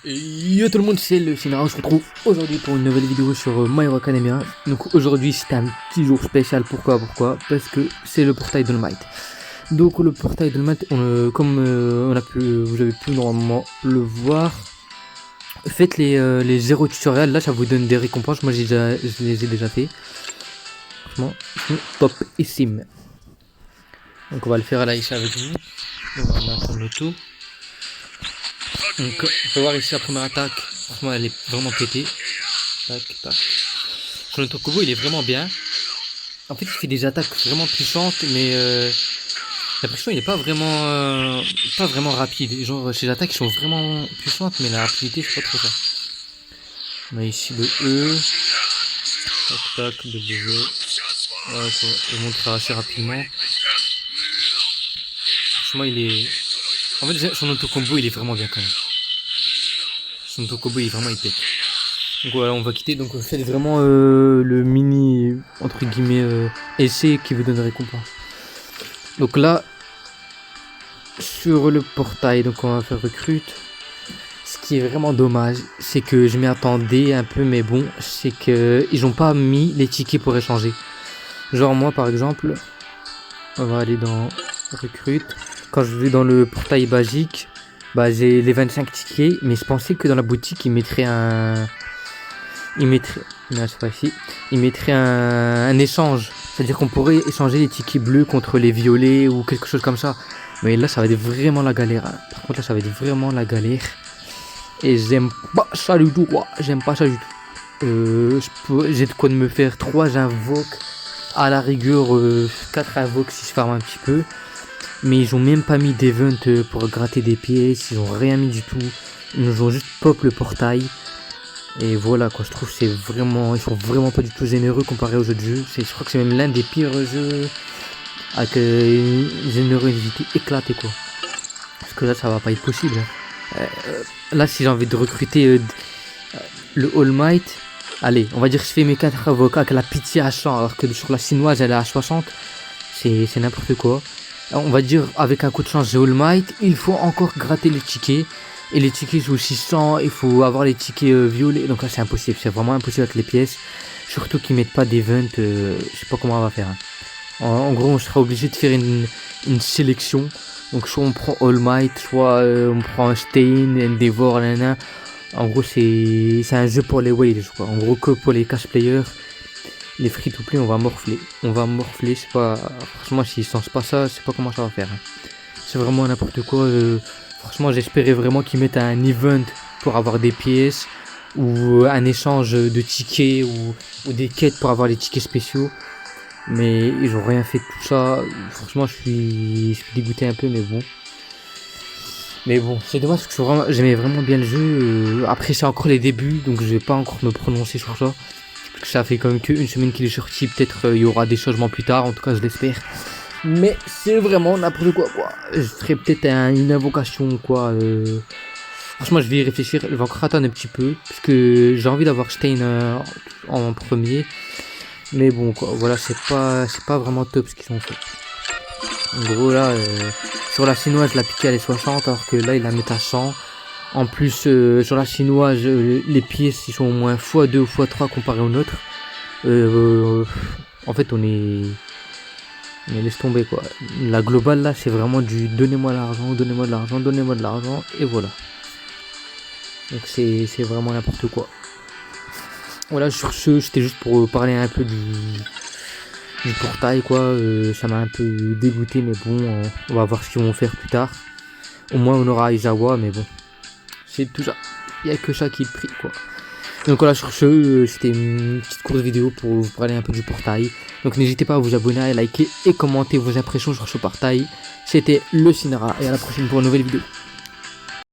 Yo tout le monde, c'est le Shinra, on se retrouve aujourd'hui pour une nouvelle vidéo sur My Hero Academia. Donc aujourd'hui c'est un petit jour spécial, pourquoi? Parce que c'est le portail de Might. Donc le portail de Might, vous avez pu normalement le voir. Faites les 0 tutoriels, là ça vous donne des récompenses, moi je les ai déjà fait. Franchement, top ici. Donc on va le faire à la Isha avec vous. On va mettre en auto. Donc, on peut voir ici la première attaque, franchement elle est vraiment pétée. Tac, tac. Son Tokubo il est vraiment bien. En fait il fait des attaques vraiment puissantes, mais l'impression il est pas vraiment rapide. Genre ses attaques sont vraiment puissantes, mais la rapidité c'est pas trop ça. On a ici le E. Tac, tac, W. Voilà quoi, je montre assez rapidement. Franchement il est... En fait son auto-combo il est vraiment bien quand même. Son auto-combo il est vraiment épais. Donc voilà, on va quitter. Donc faites vraiment le mini entre guillemets essai qui vous donne récompense. Donc là sur le portail, donc on va faire recrute. Ce qui est vraiment dommage, c'est que je m'y attendais un peu, mais bon, c'est que ils ont pas mis les tickets pour échanger. Genre moi par exemple, on va aller dans recrute. Quand je vais dans le portail basique, bah j'ai les 25 tickets, mais je pensais que dans la boutique ils mettraient un échange. C'est-à-dire qu'on pourrait échanger les tickets bleus contre les violets ou quelque chose comme ça. Mais là ça va être vraiment la galère. Hein. Par contre là ça va être vraiment la galère. Et j'aime pas ça du tout. J'aime pas ça du tout. J'ai de quoi de me faire 3 invoques. À la rigueur 4 invoques si je farme un petit peu. Mais ils ont même pas mis d'event pour gratter des pièces, ils ont rien mis du tout. Ils nous ont juste pop le portail. Et voilà quoi, je trouve c'est vraiment, ils sont vraiment pas du tout généreux comparé aux autres jeux. Je crois que c'est même l'un des pires jeux avec une générosité éclatée quoi. Parce que là ça va pas être possible. Là si j'ai envie de recruter le All Might, allez, on va dire que je fais mes 4 avocats avec la pitié à 100 alors que sur la chinoise elle est à 60. C'est n'importe quoi. On va dire avec un coup de chance j'ai All Might, il faut encore gratter les tickets. Et les tickets sont 600, il faut avoir les tickets violets. Donc là c'est impossible, c'est vraiment impossible avec les pièces. Surtout qu'ils mettent pas d'event, je sais pas comment on va faire. Hein. En gros on sera obligé de faire une sélection. Donc soit on prend All Might, soit on prend Stein, Endeavor, nanana. En gros c'est un jeu pour les whales je crois. En gros que pour les cash players. Les free to play on va morfler, je sais pas, franchement s'ils sensent pas ça, je sais pas comment ça va faire. Hein. C'est vraiment n'importe quoi, franchement j'espérais vraiment qu'ils mettent un event pour avoir des pièces, ou un échange de tickets, ou des quêtes pour avoir les tickets spéciaux. Mais ils ont rien fait de tout ça, franchement je suis dégoûté un peu, mais bon. Mais bon, c'est dommage parce que j'aimais vraiment bien le jeu, après c'est encore les débuts, donc je vais pas encore me prononcer sur ça. Ça fait quand même qu'une semaine qu'il est sorti, peut-être il y aura des changements plus tard, en tout cas je l'espère. Mais c'est vraiment n'importe quoi. Je ferai peut-être une invocation quoi. Franchement je vais y réfléchir, je vais encore attendre un petit peu, parce que j'ai envie d'avoir Stein en premier. Mais bon quoi, voilà, c'est pas vraiment top ce qu'ils ont fait. En gros là, sur la chinoise la piquée elle est 60, alors que là il la met à 100. En plus sur la chinoise les pièces ils sont au moins x2 ou x3 comparé aux nôtres. En fait on est... Mais laisse tomber quoi. La globale là c'est vraiment du donnez-moi de l'argent, donnez-moi de l'argent, donnez-moi de l'argent, et voilà. Donc c'est vraiment n'importe quoi. Voilà, sur ce c'était juste pour parler un peu du portail quoi. Ça m'a un peu dégoûté, mais bon on va voir ce qu'ils vont faire plus tard. Au moins on aura Aizawa, mais bon. C'est tout ça, il n'y a que ça qui est pris quoi. Donc voilà, sur ce, c'était une petite courte vidéo pour vous parler un peu du portail. Donc n'hésitez pas à vous abonner, à liker et commenter vos impressions sur ce portail. C'était le Shinra et à la prochaine pour une nouvelle vidéo.